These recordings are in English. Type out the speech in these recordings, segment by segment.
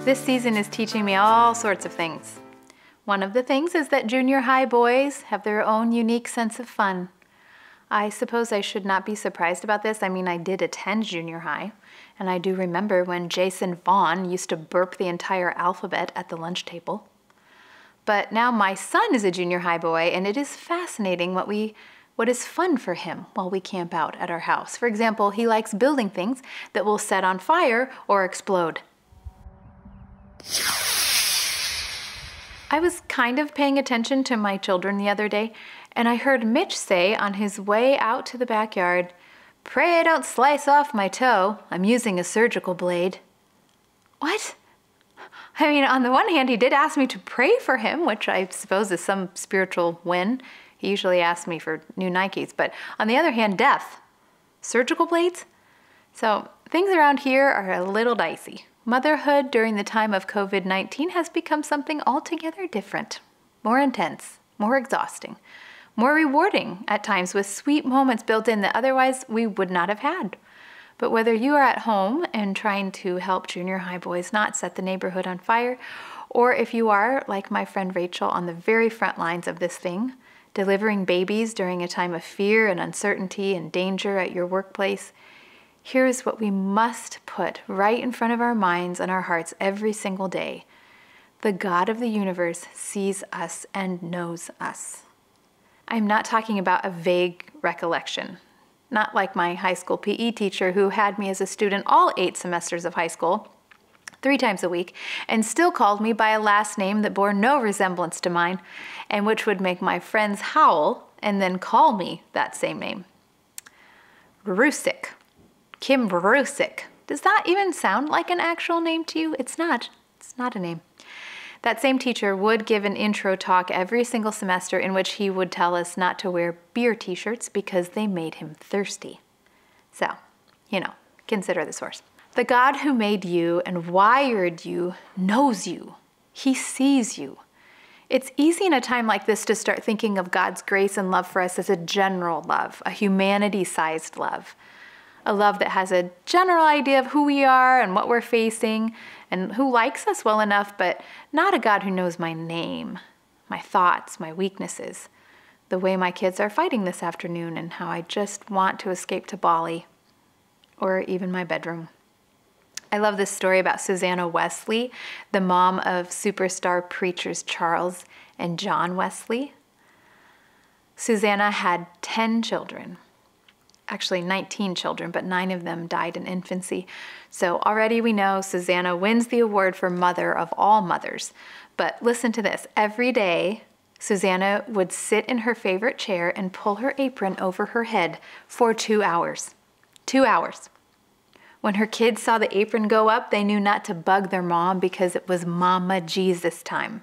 This season is teaching me all sorts of things. One of the things is that junior high boys have their own unique sense of fun. I suppose I should not be surprised about this. I mean, I did attend junior high, and I do remember when Jason Vaughn used to burp the entire alphabet at the lunch table. But now my son is a junior high boy, and it is fascinating what is fun for him while we camp out at our house. For example, he likes building things that will set on fire or explode. I was kind of paying attention to my children the other day, and I heard Mitch say on his way out to the backyard, "Pray I don't slice off my toe. I'm using a surgical blade." What? I mean, on the one hand, he did ask me to pray for him, which I suppose is some spiritual win. He usually asks me for new Nikes, but on the other hand, death. Surgical blades? So things around here are a little dicey. Motherhood during the time of COVID-19 has become something altogether different, more intense, more exhausting, more rewarding at times with sweet moments built in that otherwise we would not have had. But whether you are at home and trying to help junior high boys not set the neighborhood on fire, or if you are, like my friend Rachel, on the very front lines of this thing, delivering babies during a time of fear and uncertainty and danger at your workplace, here's what we must put right in front of our minds and our hearts every single day. The God of the universe sees us and knows us. I'm not talking about a vague recollection. Not like my high school PE teacher who had me as a student all 8 semesters of high school, 3 times a week, and still called me by a last name that bore no resemblance to mine, and which would make my friends howl and then call me that same name. Rusick. Kim Rusick. Does that even sound like an actual name to you? It's not. It's not a name. That same teacher would give an intro talk every single semester in which he would tell us not to wear beer t-shirts because they made him thirsty. So, consider the source. The God who made you and wired you knows you. He sees you. It's easy in a time like this to start thinking of God's grace and love for us as a general love, a humanity-sized love. A love that has a general idea of who we are and what we're facing and who likes us well enough, but not a God who knows my name, my thoughts, my weaknesses, the way my kids are fighting this afternoon and how I just want to escape to Bali or even my bedroom. I love this story about Susanna Wesley, the mom of superstar preachers Charles and John Wesley. Susanna had 10 children. Actually 19 children, but 9 of them died in infancy. So already we know Susanna wins the award for mother of all mothers. But listen to this. Every day, Susanna would sit in her favorite chair and pull her apron over her head for 2 hours. 2 hours. When her kids saw the apron go up, they knew not to bug their mom because it was Mama Jesus time.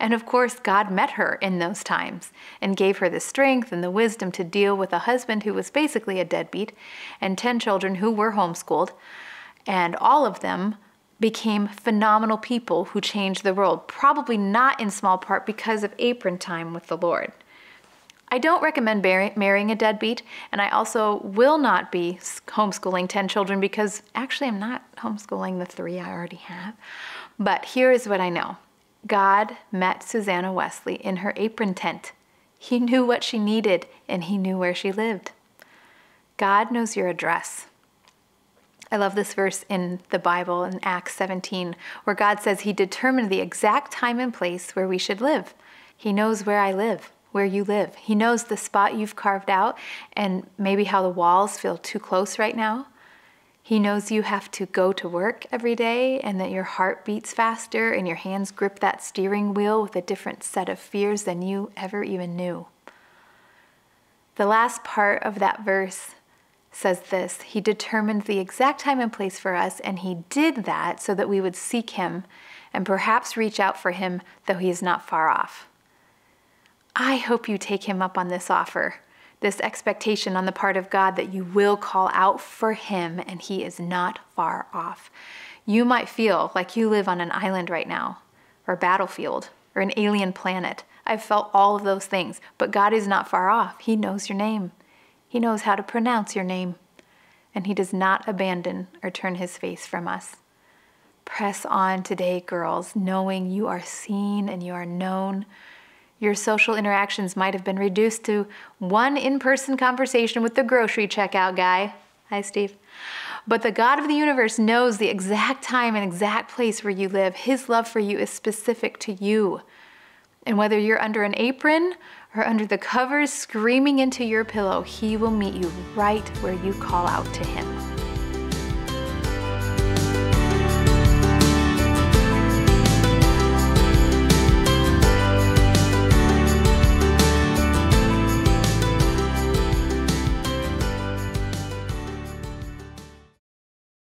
And of course, God met her in those times and gave her the strength and the wisdom to deal with a husband who was basically a deadbeat and 10 children who were homeschooled. And all of them became phenomenal people who changed the world, probably not in small part because of apron time with the Lord. I don't recommend marrying a deadbeat, and I also will not be homeschooling 10 children because actually I'm not homeschooling the 3 I already have. But here is what I know. God met Susanna Wesley in her apron tent. He knew what she needed, and he knew where she lived. God knows your address. I love this verse in the Bible in Acts 17, where God says he determined the exact time and place where we should live. He knows where I live, where you live. He knows the spot you've carved out and maybe how the walls feel too close right now. He knows you have to go to work every day and that your heart beats faster and your hands grip that steering wheel with a different set of fears than you ever even knew. The last part of that verse says this: he determined the exact time and place for us, and he did that so that we would seek him and perhaps reach out for him, though he is not far off. I hope you take him up on this offer. This expectation on the part of God that you will call out for him and he is not far off. You might feel like you live on an island right now, or a battlefield, or an alien planet. I've felt all of those things, but God is not far off. He knows your name. He knows how to pronounce your name, and he does not abandon or turn his face from us. Press on today, girls, knowing you are seen and you are known. Your social interactions might have been reduced to one in-person conversation with the grocery checkout guy. Hi, Steve. But the God of the universe knows the exact time and exact place where you live. His love for you is specific to you. And whether you're under an apron or under the covers screaming into your pillow, he will meet you right where you call out to him.